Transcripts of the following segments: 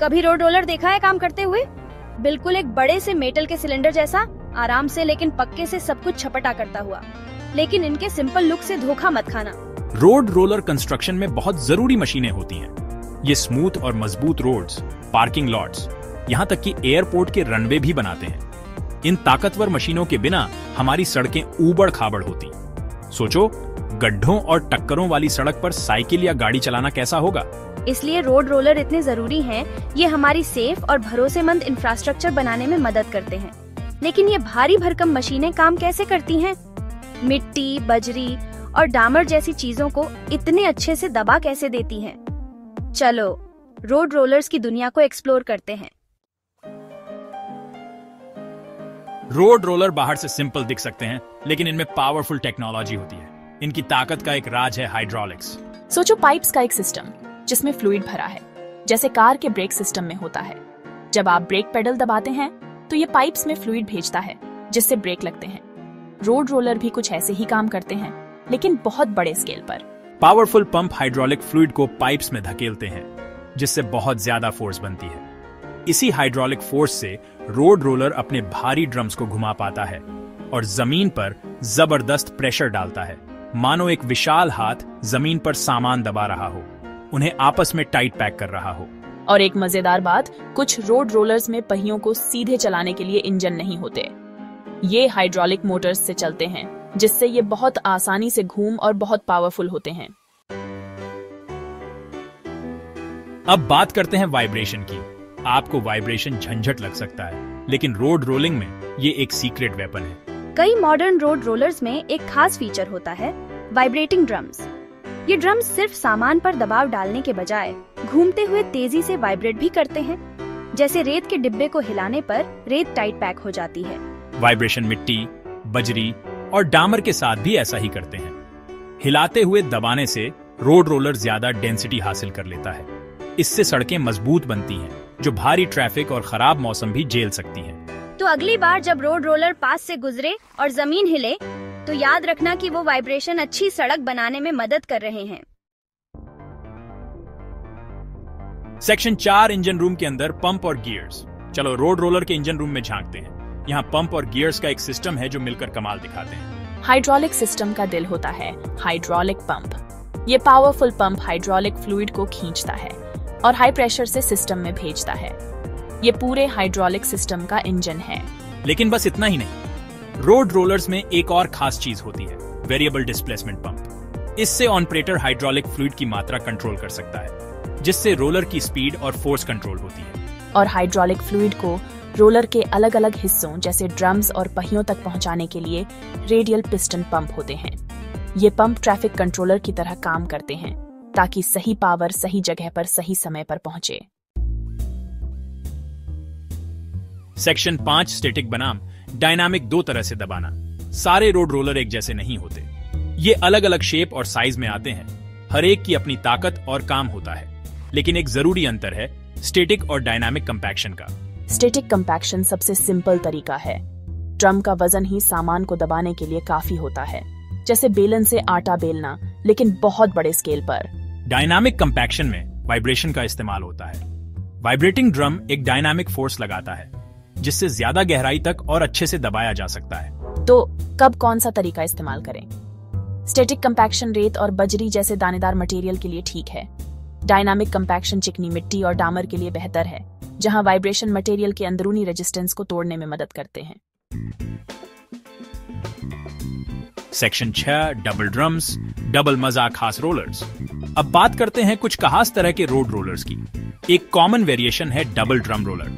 कभी road roller देखा है काम करते हुए? बिल्कुल एक बड़े से मेटल के सिलेंडर जैसा, आराम से लेकिन पक्के से सब कुछ छपटा करता हुआ। लेकिन इनके सिंपल लुक से धोखा मत खाना। रोड रोलर कंस्ट्रक्शन में बहुत जरूरी मशीनें होती हैं। ये स्मूथ और मजबूत रोड्स, पार्किंग लॉट्स, यहाँ तक कि एयरपोर्ट के रनवे भी बनाते हैं। इन ताकतवर मशीनों के बिना हमारी सड़कें ऊबड़ खाबड़ होती। सोचो, गड्ढों और टक्करों वाली सड़क पर साइकिल या गाड़ी चलाना कैसा होगा। इसलिए रोड रोलर इतने जरूरी हैं। ये हमारी सेफ और भरोसेमंद इंफ्रास्ट्रक्चर बनाने में मदद करते हैं। लेकिन ये भारी भरकम मशीनें काम कैसे करती हैं? मिट्टी, बजरी और डामर जैसी चीजों को इतने अच्छे से दबा कैसे देती हैं? चलो रोड रोलर्स की दुनिया को एक्सप्लोर करते हैं। रोड रोलर बाहर से सिंपल दिख सकते हैं, लेकिन इनमें पावरफुल टेक्नोलॉजी होती है। इनकी ताकत का एक राज है हाइड्रोलिक्स। सोचो पाइप्स का एक सिस्टम जिसमें फ्लूइड भरा है, जैसे कार के ब्रेक सिस्टम में होता है। जब आप ब्रेक पेडल दबाते हैं तो ये पाइप्स में फ्लूइड भेजता है, जिससे ब्रेक लगते हैं। रोड रोलर भी कुछ ऐसे ही काम करते हैं, लेकिन बहुत बड़े स्केल पर। पावरफुल पंप हाइड्रोलिक फ्लूइड को पाइप्स में धकेलते हैं, जिससे बहुत ज्यादा फोर्स बनती है। इसी हाइड्रोलिक फोर्स से रोड रोलर अपने भारी ड्रम्स को घुमा पाता है और जमीन पर जबरदस्त प्रेशर डालता है, मानो एक विशाल हाथ जमीन पर सामान दबा रहा हो, उन्हें आपस में टाइट पैक कर रहा हो। और एक मजेदार बात, कुछ रोड रोलर्स में पहियों को सीधे चलाने के लिए इंजन नहीं होते। ये हाइड्रोलिक मोटर्स से चलते हैं, जिससे ये बहुत आसानी से घूम और बहुत पावरफुल होते हैं। अब बात करते हैं वाइब्रेशन की। आपको वाइब्रेशन झंझट लग सकता है, लेकिन रोड रोलिंग में ये एक सीक्रेट वेपन है। कई मॉडर्न रोड रोलर्स में एक खास फीचर होता है, वाइब्रेटिंग ड्रम्स। ये ड्रम्स सिर्फ सामान पर दबाव डालने के बजाय घूमते हुए तेजी से वाइब्रेट भी करते हैं। जैसे रेत के डिब्बे को हिलाने पर रेत टाइट पैक हो जाती है। वाइब्रेशन मिट्टी, बजरी और डामर के साथ भी ऐसा ही करते हैं। हिलाते हुए दबाने से रोड रोलर ज्यादा डेंसिटी हासिल कर लेता है। इससे सड़कें मजबूत बनती हैं, जो भारी ट्रैफिक और खराब मौसम भी झेल सकती हैं। तो अगली बार जब रोड रोलर पास से गुजरे और जमीन हिले, तो याद रखना कि वो वाइब्रेशन अच्छी सड़क बनाने में मदद कर रहे हैं। सेक्शन 4 इंजन रूम के अंदर पंप और गियर्स। चलो रोड रोलर के इंजन रूम में झांकते हैं। यहाँ पंप और गियर्स का एक सिस्टम है जो मिलकर कमाल दिखाते हैं। हाइड्रोलिक सिस्टम का दिल होता है हाइड्रोलिक पंप। ये पावरफुल पंप हाइड्रोलिक फ्लूइड को खींचता है और हाई प्रेशर से सिस्टम में भेजता है। ये पूरे हाइड्रोलिक सिस्टम का इंजन है। लेकिन बस इतना ही नहीं, रोड रोलर्स में एक और खास चीज होती है, वेरिएबल डिस्प्लेसमेंट पंप। इससे ऑपरेटर हाइड्रोलिक फ्लूइड की मात्रा कंट्रोल कर सकता है, जिससे रोलर की स्पीड और फोर्स कंट्रोल होती है। और हाइड्रोलिक फ्लूइड को रोलर के अलग अलग हिस्सों जैसे ड्रम्स और पहियों तक पहुंचाने के लिए रेडियल पिस्टन पंप होते हैं। ये पंप ट्रैफिक कंट्रोलर की तरह काम करते हैं, ताकि सही पावर सही जगह पर सही समय पर पहुंचे। सेक्शन 5 स्टैटिक बनाम डायनामिक। दो तरह से दबाना। सारे रोड रोलर एक जैसे नहीं होते। ये अलग अलग शेप और साइज में आते हैं। हर एक की अपनी ताकत और काम होता है। लेकिन एक जरूरी अंतर है स्टैटिक और डायनामिक कंपैक्शन का। स्टैटिक कंपैक्शन सबसे सिंपल तरीका है। ड्रम का वजन ही सामान को दबाने के लिए काफी होता है, जैसे बेलन से आटा बेलना, लेकिन बहुत बड़े स्केल पर। डायनामिक कंपैक्शन में वाइब्रेशन का इस्तेमाल होता है। वाइब्रेटिंग ड्रम एक डायनामिक फोर्स लगाता है, जिससे ज्यादा गहराई तक और अच्छे से दबाया जा सकता है। तो कब कौन सा तरीका इस्तेमाल करें? स्टैटिक कंपैक्शन रेत और बजरी जैसे दानेदार मटेरियल के लिए ठीक है। डायनामिक कंपैक्शन चिकनी मिट्टी और डामर के लिए बेहतर है, जहां वाइब्रेशन मटेरियल के अंदरूनी रेजिस्टेंस को तोड़ने में मदद करते हैं। सेक्शन 6 डबल ड्रम्स, डबल मजा खास रोलर्स। अब बात करते हैं कुछ खास तरह के रोड रोलर्स की। एक कॉमन वेरिएशन है डबल ड्रम रोलर।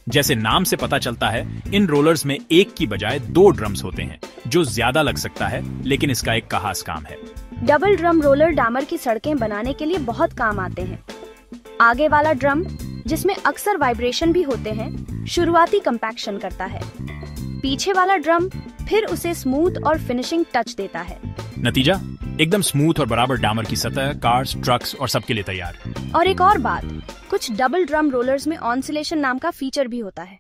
जैसे नाम से पता चलता है, इन रोलर्स में एक की बजाय 2 ड्रम्स होते हैं, जो ज्यादा लग सकता है, लेकिन इसका एक खास काम है। डबल ड्रम रोलर डामर की सड़कें बनाने के लिए बहुत काम आते हैं। आगे वाला ड्रम, जिसमें अक्सर वाइब्रेशन भी होते हैं, शुरुआती कंपैक्शन करता है। पीछे वाला ड्रम फिर उसे स्मूथ और फिनिशिंग टच देता है। नतीजा एकदम स्मूथ और बराबर डामर की सतह कार्स, ट्रक्स और सबके लिए तैयार। और एक और बात, कुछ डबल ड्रम रोलर्स में ऑसिलेशन नाम का फीचर भी होता है।